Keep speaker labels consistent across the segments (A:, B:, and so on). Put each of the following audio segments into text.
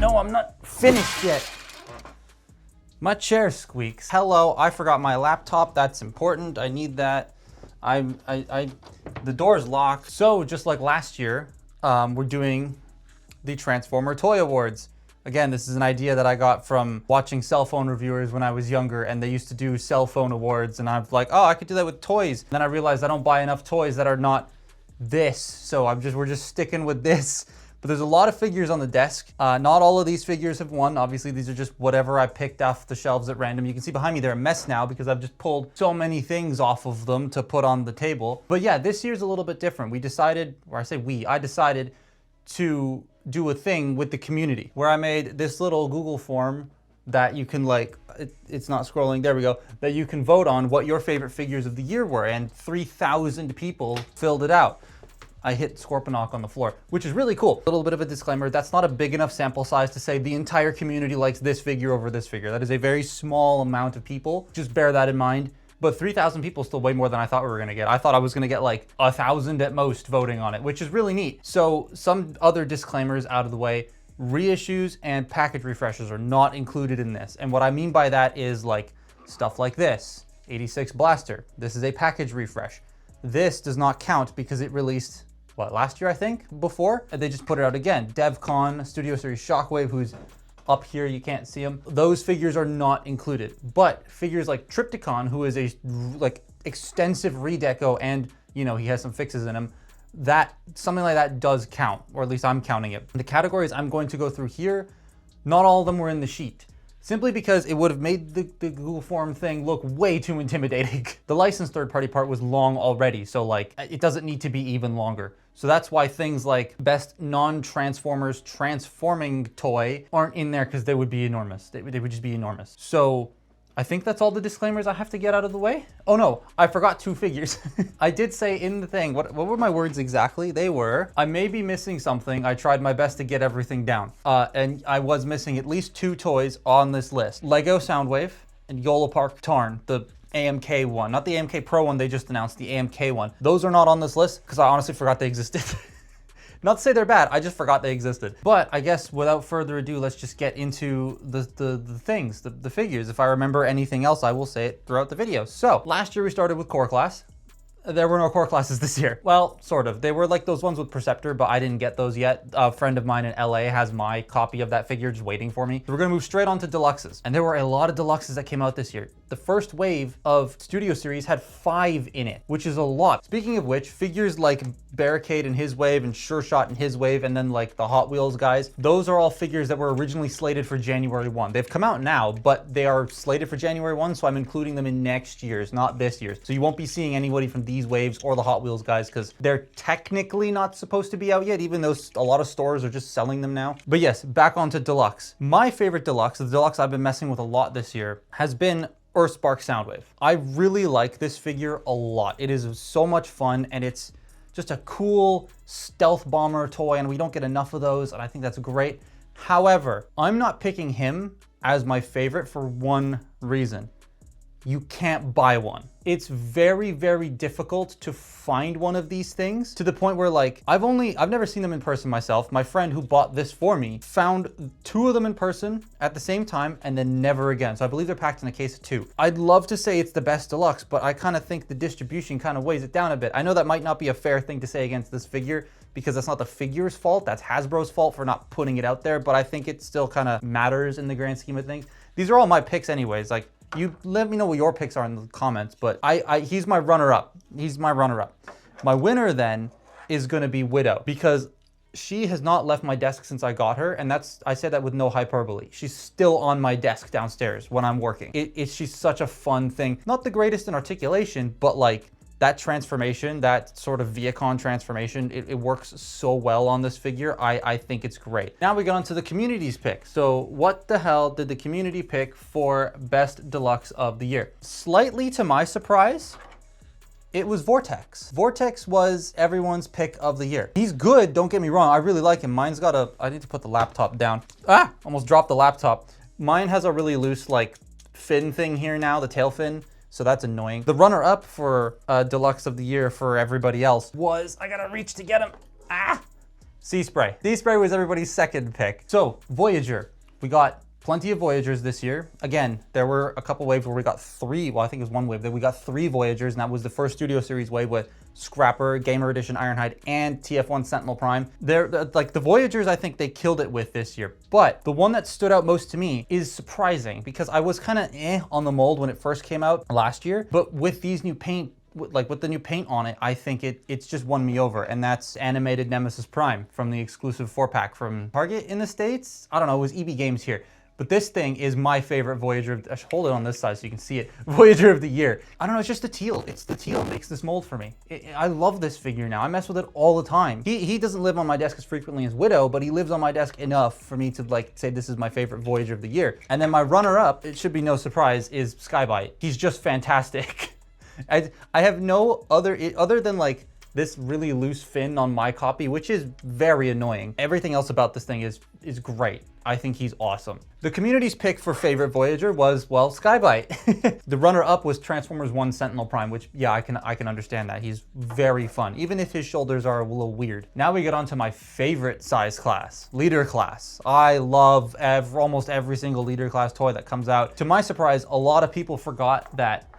A: No, I'm not finished yet. My chair squeaks. Hello, I forgot my laptop. That's important. I need that. The door's locked. So just like last year, we're doing the Transformer Toy Awards. Again, this is an idea that I got from watching cell phone reviewers when I was younger, and they used to do cell phone awards, and I'm like, oh, I could do that with toys. Then I realized I don't buy enough toys that are not this, so we're just sticking with this. But there's a lot of figures on the desk. Not all of these figures have won. Obviously, these are just whatever I picked off the shelves at random. You can see behind me, they're a mess now because I've just pulled so many things off of them to put on the table. But yeah, this year's a little bit different. We decided, or I decided to do a thing with the community where I made this little Google form that you can it's not scrolling, there we go, that you can vote on what your favorite figures of the year were, and 3,000 people filled it out. I hit Scorponok on the floor, which is really cool. A little bit of a disclaimer, that's not a big enough sample size to say the entire community likes this figure over this figure. That is a very small amount of people. Just bear that in mind. But 3,000 people is still way more than I thought we were gonna get. I thought I was gonna get like 1,000 at most voting on it, which is really neat. So some other disclaimers out of the way. Reissues and package refreshes are not included in this. And what I mean by that is like stuff like this, 86 Blaster. This is a package refresh. This does not count because it released, what, last year, I think, before? And they just put it out again. DevCon, Studio Series Shockwave, who's up here, you can't see them. Those figures are not included. But figures like Trypticon, who is a extensive redeco, and you know, he has some fixes in him, that something like that does count, or at least I'm counting it. The categories I'm going to go through here, not all of them were in the sheet, simply because it would have made the Google form thing look way too intimidating. The licensed third-party part was long already, so like it doesn't need to be even longer. So that's why things like best non-Transformers transforming toy aren't in there, because they would be enormous. They would just be enormous. So I think that's all the disclaimers I have to get out of the way. Oh no, I forgot 2 figures. I did say in the thing, what were my words exactly? They were, I may be missing something. I tried my best to get everything down. And I was missing at least 2 toys on this list. Lego Soundwave and Yola Park Tarn, the AMK one, not the AMK Pro one they just announced, the AMK one. Those are not on this list because I honestly forgot they existed. Not to say they're bad, I just forgot they existed. But I guess without further ado, let's just get into the things, the figures. If I remember anything else, I will say it throughout the video. So last year we started with Core Class. There were no core classes this year. Well, sort of. They were like those ones with Perceptor, but I didn't get those yet. A friend of mine in LA has my copy of that figure just waiting for me. So we're gonna move straight on to Deluxes. And there were a lot of Deluxes that came out this year. The first wave of Studio Series had 5 in it, which is a lot. Speaking of which, figures like Barricade in his wave and Sure Shot in his wave, and then like the Hot Wheels guys, those are all figures that were originally slated for January 1. They've come out now, but they are slated for January 1, so I'm including them in next year's, not this year's. So you won't be seeing anybody from these waves or the Hot Wheels guys, because they're technically not supposed to be out yet, even though a lot of stores are just selling them now. But yes, back onto Deluxe. My favorite Deluxe, the Deluxe I've been messing with a lot this year, has been Earthspark Soundwave. I really like this figure a lot. It is so much fun, and it's just a cool stealth bomber toy, and we don't get enough of those, and I think that's great. However, I'm not picking him as my favorite for one reason. You can't buy one. It's very, very difficult to find one of these things, to the point where like, I've never seen them in person myself. My friend who bought this for me found 2 of them in person at the same time and then never again. So I believe they're packed in a case of 2. I'd love to say it's the best Deluxe, but I kind of think the distribution kind of weighs it down a bit. I know that might not be a fair thing to say against this figure, because that's not the figure's fault, that's Hasbro's fault for not putting it out there, but I think it still kind of matters in the grand scheme of things. These are all my picks anyways. Like, you let me know what your picks are in the comments, but he's my runner-up. He's my runner-up. My winner then is gonna be Widow, because she has not left my desk since I got her, and I say that with no hyperbole. She's still on my desk downstairs when I'm working. She's such a fun thing. Not the greatest in articulation, but like, that transformation, that sort of Viacon transformation, it works so well on this figure. I think it's great. Now we get on to the community's pick. So what the hell did the community pick for best Deluxe of the year? Slightly to my surprise, it was Vortex. Vortex was everyone's pick of the year. He's good, don't get me wrong. I really like him. Mine's got I need to put the laptop down. Ah, almost dropped the laptop. Mine has a really loose like fin thing here now, the tail fin. So that's annoying. The runner-up for Deluxe of the year for everybody else was, I gotta reach to get him. Ah! Sea Spray. Sea Spray was everybody's second pick. So Voyager, we got plenty of Voyagers this year. Again, there were a couple waves where we got three, well, I think it was one wave that we got 3 Voyagers, and that was the first Studio Series wave with Scrapper, Gamer Edition, Ironhide, and TF1 Sentinel Prime. They're like the Voyagers, I think they killed it with this year. But the one that stood out most to me is surprising, because I was kind of on the mold when it first came out last year. But with these new paint, like with the new paint on it, I think it's just won me over, and that's animated Nemesis Prime from the exclusive 4-pack from Target in the States. I don't know, it was EB Games here. But this thing is my favorite Voyager. I should hold it on this side so you can see it. Voyager of the year. I don't know, it's just the teal. It's the teal that makes this mold for me. I love this figure now. I mess with it all the time. He doesn't live on my desk as frequently as Widow, but he lives on my desk enough for me to like say this is my favorite Voyager of the year. And then my runner-up, it should be no surprise, is Skybite. He's just fantastic. I have no other than like this really loose fin on my copy, which is very annoying. Everything else about this thing is great. I think he's awesome. The community's pick for favorite Voyager was, well, Skybite. The runner-up was Transformers 1 Sentinel Prime, which, yeah, I can understand that. He's very fun, even if his shoulders are a little weird. Now we get on to my favorite size class, leader class. I love almost every single leader class toy that comes out. To my surprise, a lot of people forgot that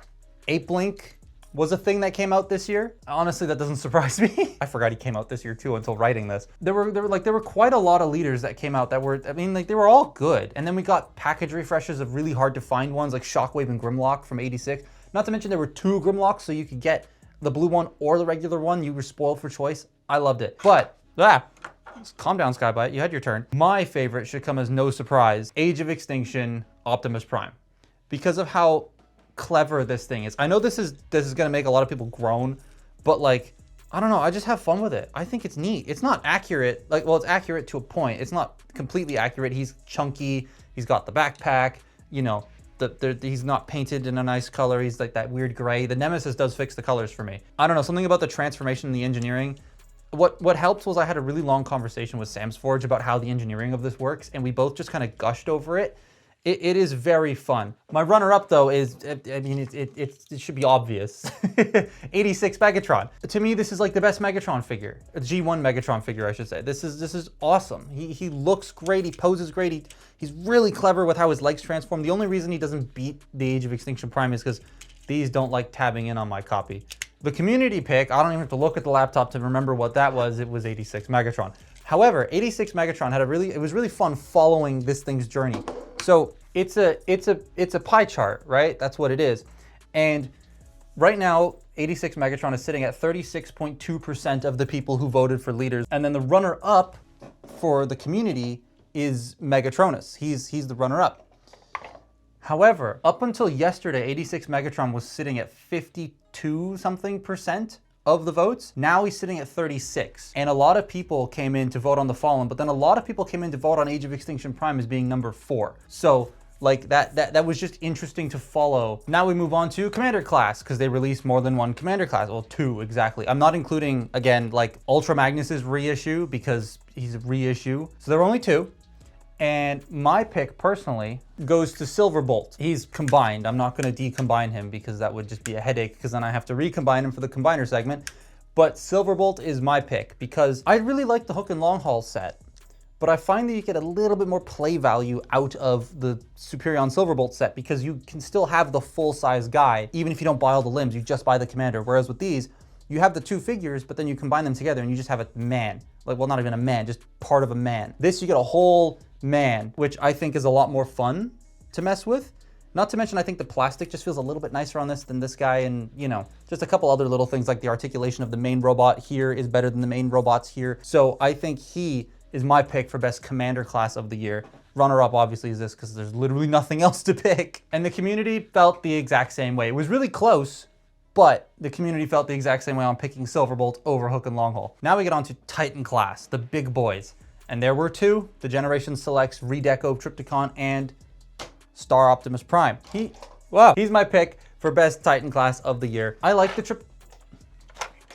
A: Ape Link was a thing that came out this year. Honestly, that doesn't surprise me. I forgot he came out this year too until writing this. There were quite a lot of leaders that came out that were, I mean, like they were all good. And then we got package refreshes of really hard to find ones like Shockwave and Grimlock from '86. Not to mention there were 2 Grimlocks, so you could get the blue one or the regular one. You were spoiled for choice. I loved it. But, calm down, Skybite, you had your turn. My favorite should come as no surprise, Age of Extinction Optimus Prime. Because of how clever this thing is. I know this is gonna make a lot of people groan, but like, I don't know, I just have fun with it. I think it's neat. It's not accurate, like, well, it's accurate to a point. It's not completely accurate. He's chunky, he's got the backpack, you know, he's not painted in a nice color. He's like that weird gray. The Nemesis does fix the colors for me. I don't know, something about the transformation and the engineering. What helped was I had a really long conversation with Sam's Forge about how the engineering of this works, and we both just kind of gushed over it. It is very fun. My runner-up though is, I mean, it should be obvious. 86 Megatron. To me, this is like the best Megatron figure. A G1 Megatron figure, I should say. This is awesome. He looks great, he poses great, he's really clever with how his legs transform. The only reason he doesn't beat the Age of Extinction Prime is because these don't like tabbing in on my copy. The community pick, I don't even have to look at the laptop to remember what that was. It was 86 Megatron. However, 86 Megatron had it was really fun following this thing's journey. So it's a pie chart, right? That's what it is. And right now, 86 Megatron is sitting at 36.2% of the people who voted for leaders. And then the runner-up for the community is Megatronus. He's the runner-up. However, up until yesterday, 86 Megatron was sitting at 52-something% of the votes. Now he's sitting at 36. And a lot of people came in to vote on the Fallen, but then a lot of people came in to vote on Age of Extinction Prime as being number 4. So like that was just interesting to follow. Now we move on to Commander class, because they released more than one Commander class. Well, 2 exactly. I'm not including, again, like Ultra Magnus's reissue, because he's a reissue. So there were only 2. And my pick personally goes to Silverbolt. He's combined. I'm not gonna decombine him because that would just be a headache, because then I have to recombine him for the combiner segment. But Silverbolt is my pick because I really like the Hook and Long Haul set, but I find that you get a little bit more play value out of the Superion Silverbolt set because you can still have the full size guy, even if you don't buy all the limbs, you just buy the commander. Whereas with these, you have the 2 figures, but then you combine them together and you just have a man. Like, well, not even a man, just part of a man. This, you get a whole man, which I think is a lot more fun to mess with. Not to mention, I think the plastic just feels a little bit nicer on this than this guy, and you know, just a couple other little things like the articulation of the main robot here is better than the main robots here. So I think he is my pick for best commander class of the year. Runner-up obviously is this because there's literally nothing else to pick. And the community felt the exact same way. It was really close, but the community felt the exact same way on picking Silverbolt over Hook and Long Haul. Now we get on to Titan class, the big boys. And there were 2, the Generation Selects Redeco Trypticon and Star Optimus Prime. He's my pick for best Titan class of the year. I like the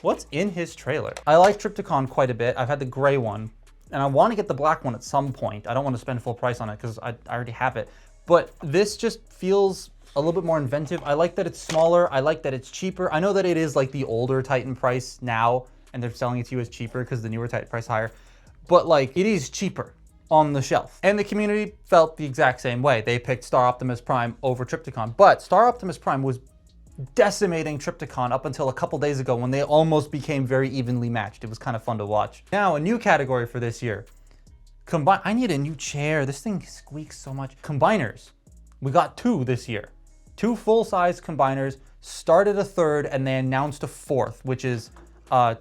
A: what's in his trailer? I like Trypticon quite a bit. I've had the gray one, and I want to get the black one at some point. I don't want to spend full price on it because I already have it. But this just feels a little bit more inventive. I like that it's smaller. I like that it's cheaper. I know that it is like the older Titan price now, and they're selling it to you as cheaper because the newer Titan price higher. but like it is cheaper on the shelf. And the community felt the exact same way. They picked Star Optimus Prime over Trypticon, but Star Optimus Prime was decimating Trypticon up until a couple days ago when they almost became very evenly matched. It was kind of fun to watch. Now, a new category for this year. I need a new chair. This thing squeaks so much. Combiners. We got 2 this year. 2 full-size combiners, started a 3rd, and they announced a 4th, which is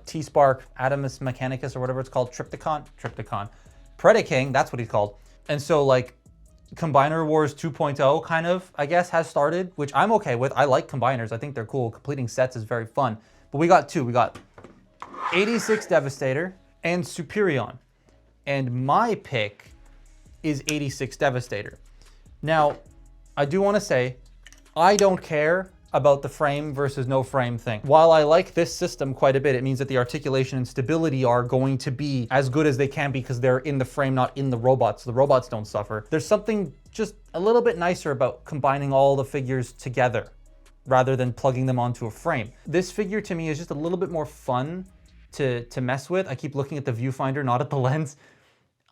A: T-Spark, Adamus Mechanicus, or whatever it's called, Trypticon, Predaking, that's what he's called. And so like Combiner Wars 2.0 kind of, I guess, has started, which I'm okay with. I like combiners. I think they're cool. Completing sets is very fun. But we got 2. We got 86 Devastator and Superion. And my pick is 86 Devastator. Now, I do want to say, I don't care about the frame versus no frame thing. While I like this system quite a bit, it means that the articulation and stability are going to be as good as they can because they're in the frame, not in the robots. The robots don't suffer. There's something just a little bit nicer about combining all the figures together rather than plugging them onto a frame. This figure to me is just a little bit more fun to mess with. I keep looking at the viewfinder, not at the lens.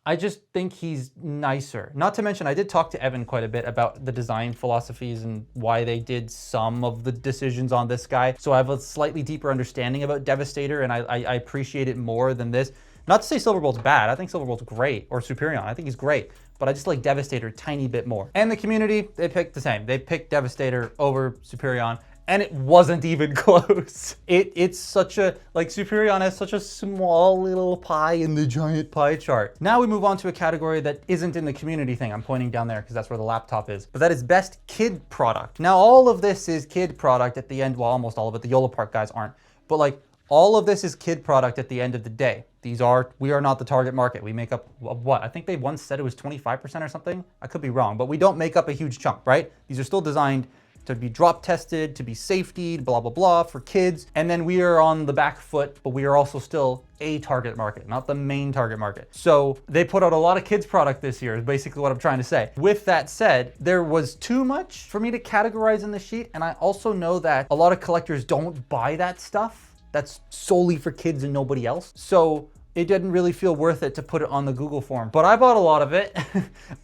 A: I just think he's nicer. Not to mention, I did talk to Evan quite a bit about the design philosophies and why they did some of the decisions on this guy. So I have a slightly deeper understanding about Devastator, and I appreciate it more than this. Not to say Silverbolt's bad. I think Silverbolt's great, or Superion. I think he's great, but I just like Devastator a tiny bit more. And the community, they picked the same. They picked Devastator over Superion, and it wasn't even close. It's such a, like Superion has such a small little pie in the giant pie chart. Now we move on to a category that isn't in the community thing. I'm pointing down there because that's where the laptop is. But that is best kid product. Now all of this is kid product at the end. Well, almost all of it. The Yola Park guys aren't. But like all of this is kid product at the end of the day. We are not the target market. We make up what? I think they once said it was 25% or something. I could be wrong, but we don't make up a huge chunk, right? These are still designed to be drop tested, to be safetied, blah, blah, blah, for kids. And then we are on the back foot, but we are also still a target market, not the main target market. So they put out a lot of kids product this year, is basically what I'm trying to say. With that said, there was too much for me to categorize in the sheet. And I also know that a lot of collectors don't buy that stuff. That's solely for kids and nobody else. So it didn't really feel worth it to put it on the Google form, but I bought a lot of it.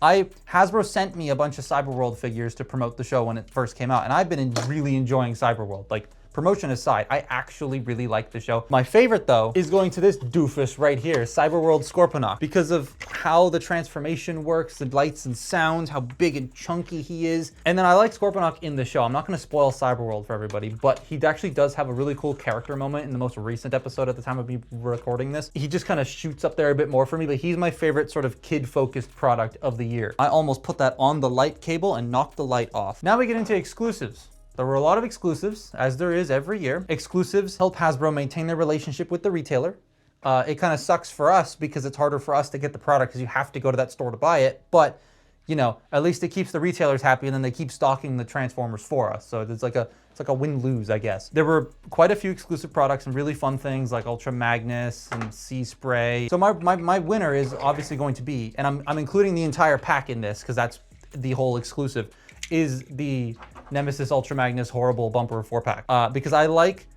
A: Hasbro sent me a bunch of Cyberworld figures to promote the show when it first came out, and I've been really enjoying Cyberworld. Like, promotion aside, I actually really like the show. My favorite though is going to this doofus right here, Cyberworld Scorponok, because of how the transformation works, the lights and sounds, how big and chunky he is. And then I like Scorponok in the show. I'm not gonna spoil Cyberworld for everybody, but he actually does have a really cool character moment in the most recent episode at the time of me recording this. He just kind of shoots up there a bit more for me, but he's my favorite sort of kid-focused product of the year. I almost put that on the light cable and knocked the light off. Now we get into exclusives. There were a lot of exclusives, as there is every year. Exclusives help Hasbro maintain their relationship with the retailer. It kind of sucks for us because it's harder for us to get the product because you have to go to that store to buy it. But, you know, at least it keeps the retailers happy and then they keep stocking the Transformers for us. So it's like a win-lose, I guess. There were quite a few exclusive products and really fun things like Ultra Magnus and Sea Spray. So my winner is obviously going to be, and I'm including the entire pack in this because that's the whole exclusive, is the Nemesis Ultra Magnus Horrible Bumper 4-pack. Because I like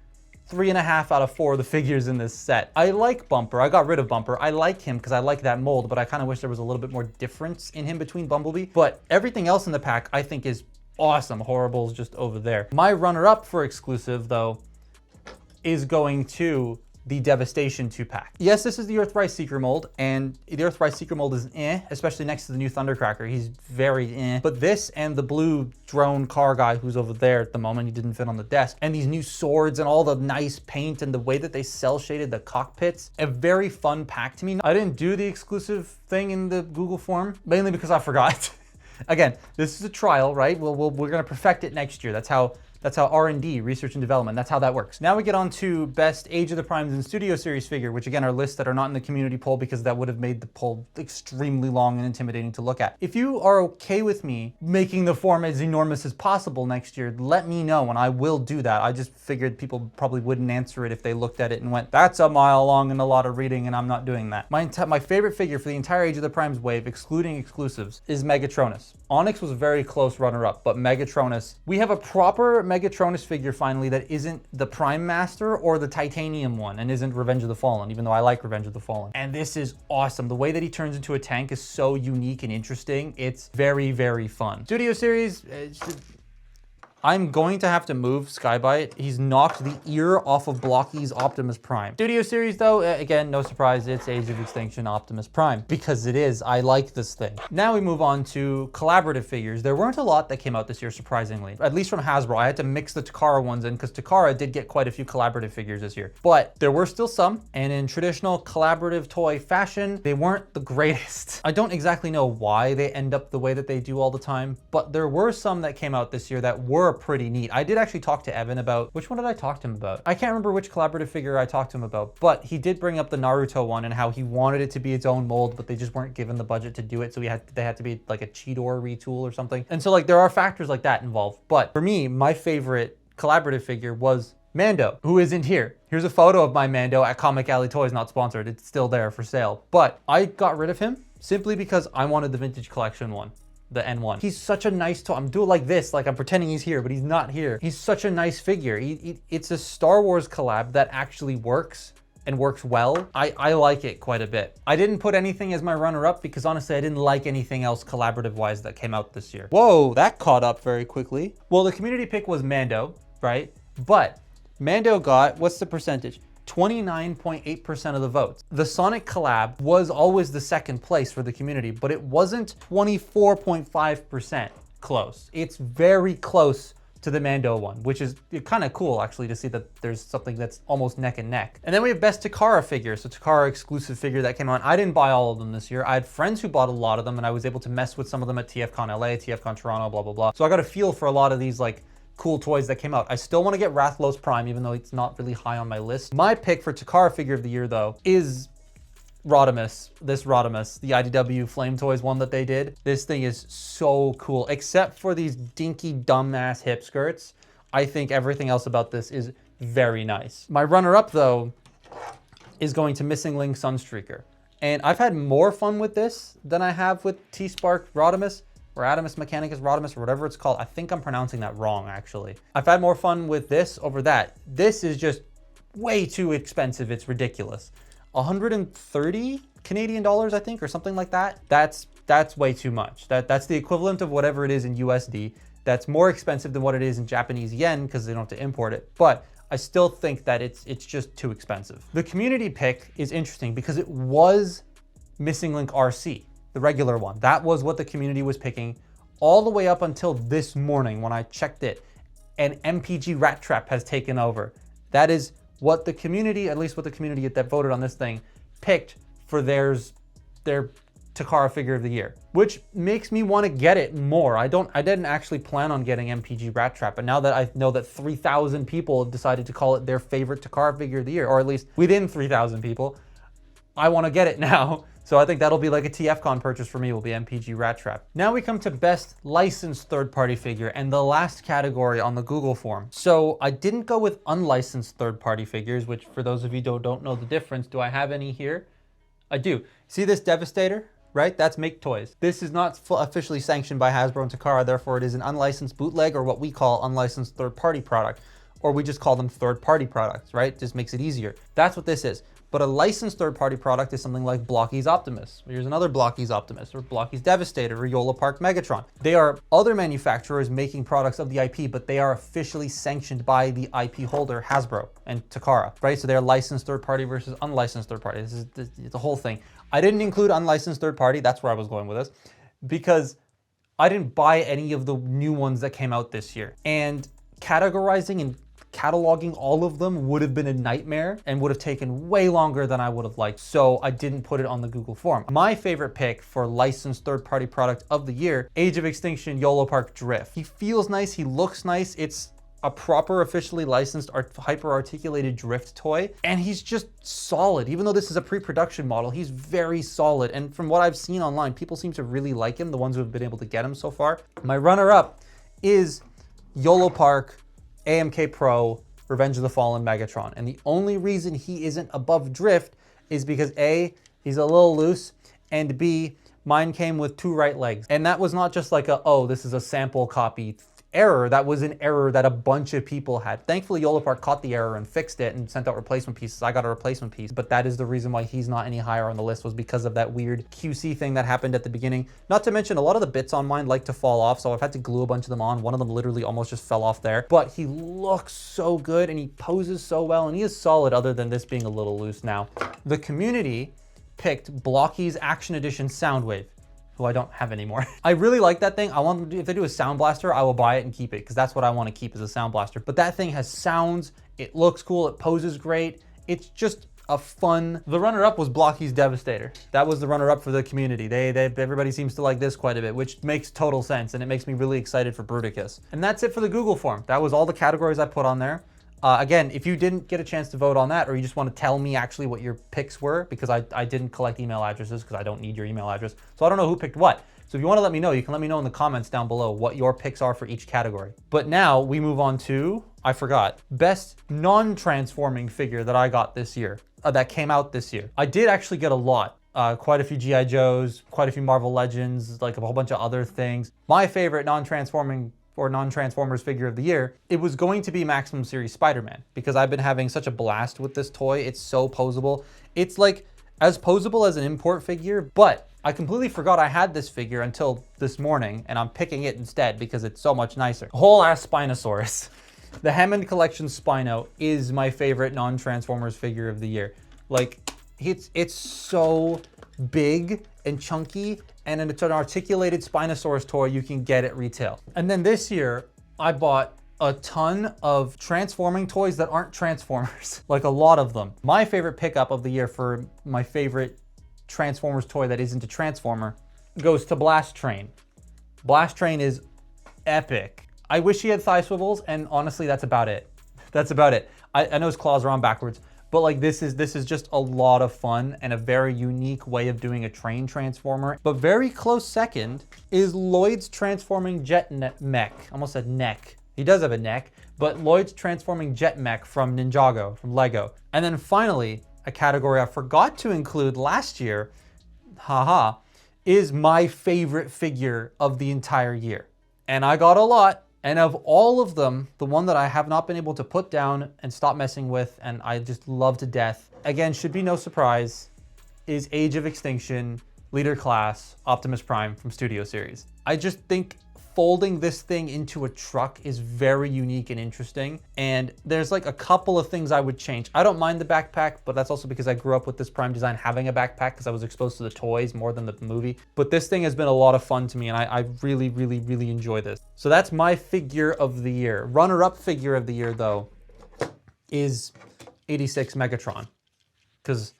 A: 3.5 out of 4 of the figures in this set. I like Bumper. I got rid of Bumper. I like him because I like that mold, but I kind of wish there was a little bit more difference in him between Bumblebee. But everything else in the pack I think is awesome. Horrible's just over there. My runner-up for exclusive, though, is going to the Devastation 2-pack. Yes, this is the Earthrise Seeker mold, and the Earthrise Seeker mold is especially next to the new Thundercracker. He's very But this and the blue drone car guy who's over there at the moment, he didn't fit on the desk, and these new swords and all the nice paint and the way that they cel-shaded the cockpits, a very fun pack to me. I didn't do the exclusive thing in the Google form, mainly because I forgot. Again, this is a trial, right? We're gonna perfect it next year. That's how R&D, research and development, that's how that works. Now we get on to best Age of the Primes and Studio Series figure, which again are lists that are not in the community poll because that would have made the poll extremely long and intimidating to look at. If you are okay with me making the form as enormous as possible next year, let me know and I will do that. I just figured people probably wouldn't answer it if they looked at it and went, that's a mile long and a lot of reading and I'm not doing that. My favorite figure for the entire Age of the Primes wave, excluding exclusives, is Megatronus. Onyx was a very close runner-up, but Megatronus, we have a proper Megatronus figure finally that isn't the Prime Master or the Titanium one and isn't Revenge of the Fallen, even though I like Revenge of the Fallen. And this is awesome. The way that he turns into a tank is so unique and interesting. It's very, very fun. Studio Series, I'm going to have to move Skybite. He's knocked the ear off of Blocky's Optimus Prime. Studio Series though, again, no surprise, it's Age of Extinction Optimus Prime, because it is. I like this thing. Now we move on to collaborative figures. There weren't a lot that came out this year, surprisingly. At least from Hasbro. I had to mix the Takara ones in because Takara did get quite a few collaborative figures this year. But there were still some, and in traditional collaborative toy fashion, they weren't the greatest. I don't exactly know why they end up the way that they do all the time, but there were some that came out this year that were pretty neat. I did actually talk to Evan about, which one did I talk to him about? I can't remember which collaborative figure I talked to him about, but he did bring up the Naruto one and how he wanted it to be its own mold, but they just weren't given the budget to do it, so they had to be like a Cheetor retool or something. And so like there are factors like that involved. But for me, my favorite collaborative figure was Mando, who isn't here. Here's a photo of my Mando at Comic Alley Toys, not sponsored. It's still there for sale. But I got rid of him simply because I wanted the vintage collection one. The N1. He's such a nice toy. I'm doing like this, like I'm pretending he's here, but he's not here. He's such a nice figure. It's a Star Wars collab that actually works and works well. I like it quite a bit. I didn't put anything as my runner-up because honestly, I didn't like anything else collaborative-wise that came out this year. Whoa, that caught up very quickly. Well, the community pick was Mando, right? But Mando got, what's the percentage? 29.8% of the votes. The Sonic collab was always the second place for the community, but it wasn't 24.5% close. It's very close to the Mando one, which is kind of cool actually to see that there's something that's almost neck and neck. And then we have best Takara figure, so Takara exclusive figure that came out. I didn't buy all of them this year. I had friends who bought a lot of them and I was able to mess with some of them at TFCon LA, TFCon Toronto, blah, blah, blah. So I got a feel for a lot of these like cool toys that came out. I still want to get Rathalos Prime, even though it's not really high on my list. My pick for Takara figure of the year, though, is Rodimus. This Rodimus, the IDW Flame Toys one that they did. This thing is so cool, except for these dinky, dumbass hip skirts. I think everything else about this is very nice. My runner-up, though, is going to Missing Link Sunstreaker. And I've had more fun with this than I have with T-Spark Rodimus, or Adamus Mechanicus Rodimus, or whatever it's called. I think I'm pronouncing that wrong, actually. I've had more fun with this over that. This is just way too expensive. It's ridiculous. 130 Canadian dollars, I think, or something like that. That's way too much. That's the equivalent of whatever it is in USD. That's more expensive than what it is in Japanese yen because they don't have to import it. But I still think that it's just too expensive. The community pick is interesting because it was Missing Link RC. The regular one. That was what the community was picking all the way up until this morning when I checked it, and MPG Rat Trap has taken over. That is what the community, at least what the community that voted on this thing, picked for their Takara figure of the year, which makes me want to get it more. I didn't actually plan on getting MPG Rat Trap, but now that I know that 3,000 people have decided to call it their favorite Takara figure of the year, or at least within 3,000 people, I want to get it now. So I think that'll be like a TFCon purchase for me, will be MPG Rat Trap. Now we come to best licensed third-party figure and the last category on the Google form. So I didn't go with unlicensed third-party figures, which for those of you who don't know the difference, do I have any here? I do. See this Devastator, right? That's Make Toys. This is not officially sanctioned by Hasbro and Takara, therefore it is an unlicensed bootleg, or what we call unlicensed third-party product, or we just call them third-party products, right? Just makes it easier. That's what this is. But a licensed third-party product is something like Blocky's Optimus. Here's another Blocky's Optimus, or Blocky's Devastator, or Yola Park Megatron. They are other manufacturers making products of the IP, but they are officially sanctioned by the IP holder, Hasbro and Takara, right? So they're licensed third-party versus unlicensed third-party. This is the whole thing. I didn't include unlicensed third-party. That's where I was going with this, because I didn't buy any of the new ones that came out this year. And categorizing and cataloging all of them would have been a nightmare and would have taken way longer than I would have liked. So I didn't put it on the Google form. My favorite pick for licensed third-party product of the year, Age of Extinction Yola Park Drift. He feels nice, he looks nice. It's a proper officially licensed hyper-articulated drift toy, and he's just solid. Even though this is a pre-production model, he's very solid. And from what I've seen online, people seem to really like him, the ones who have been able to get him so far. My runner-up is Yola Park AMK Pro Revenge of the Fallen Megatron. And the only reason he isn't above Drift is because A, he's a little loose, and B, mine came with 2 right legs. And that was not just like a, oh, this is a sample copy error that was an error that a bunch of people had. Thankfully, Yolapart caught the error and fixed it and sent out replacement pieces. I got a replacement piece, but that is the reason why he's not any higher on the list, was because of that weird QC thing that happened at the beginning. Not to mention, a lot of the bits on mine like to fall off, so I've had to glue a bunch of them on. One of them literally almost just fell off there, but he looks so good and he poses so well, and he is solid other than this being a little loose now. The community picked Blocky's Action Edition Soundwave, who I don't have anymore. I really like that thing. I want them to, if they do a sound blaster, I will buy it and keep it, because that's what I want to keep, is a sound blaster. But that thing has sounds, it looks cool, it poses great. It's just a fun. The runner-up was Blocky's Devastator. That was the runner-up for the community. Everybody seems to like this quite a bit, which makes total sense, and it makes me really excited for Bruticus. And that's it for the Google form. That was all the categories I put on there. Again, if you didn't get a chance to vote on that, or you just want to tell me actually what your picks were, because I didn't collect email addresses because I don't need your email address. So I don't know who picked what. So if you want to let me know, you can let me know in the comments down below what your picks are for each category. But now we move on to, I forgot, best non-transforming figure that I got this year, that came out this year. I did actually get a lot. Quite a few G.I. Joes, quite a few Marvel Legends, like a whole bunch of other things. My favorite non-transforming or non-Transformers figure of the year, it was going to be Maximum Series Spider-Man, because I've been having such a blast with this toy. It's so posable. It's like as posable as an import figure, but I completely forgot I had this figure until this morning, and I'm picking it instead because it's so much nicer. Whole ass Spinosaurus. The Hammond Collection Spino is my favorite non-Transformers figure of the year. Like, it's so big and chunky, and it's an articulated Spinosaurus toy you can get at retail. And then this year, I bought a ton of transforming toys that aren't Transformers, like a lot of them. My favorite pickup of the year for my favorite Transformers toy that isn't a Transformer goes to Blast Train. Blast Train is epic. I wish he had thigh swivels, and honestly, that's about it. That's about it. I know his claws are on backwards, but like this is just a lot of fun and a very unique way of doing a train transformer. But very close second is Lloyd's transforming jet mech. I almost said neck. He does have a neck, but Lloyd's transforming jet mech from Ninjago, from Lego. And then finally, a category I forgot to include last year, haha, is my favorite figure of the entire year. And I got a lot. And of all of them, the one that I have not been able to put down and stop messing with, and I just love to death, again, should be no surprise, is Age of Extinction, Leader Class, Optimus Prime from Studio Series. I just think folding this thing into a truck is very unique and interesting. And there's like a couple of things I would change. I don't mind the backpack, but that's also because I grew up with this Prime design having a backpack because I was exposed to the toys more than the movie. But this thing has been a lot of fun to me, and I really, really, really enjoy this. So that's my figure of the year. Runner-up figure of the year, though, is 86 Megatron, because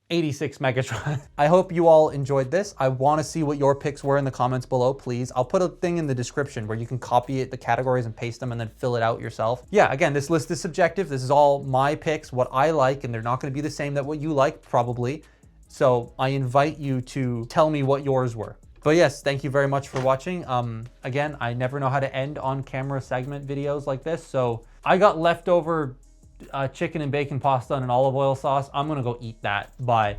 A: 86 Megatron. I hope you all enjoyed this. I want to see what your picks were in the comments below, please. I'll put a thing in the description where you can copy it, the categories, and paste them and then fill it out yourself. Yeah, again, this list is subjective. This is all my picks, what I like, and they're not going to be the same that what you like, probably. So I invite you to tell me what yours were. But yes, thank you very much for watching. Again, I never know how to end on-camera segment videos like this, so I got leftover chicken and bacon pasta and an olive oil sauce. I'm gonna go eat that. Bye.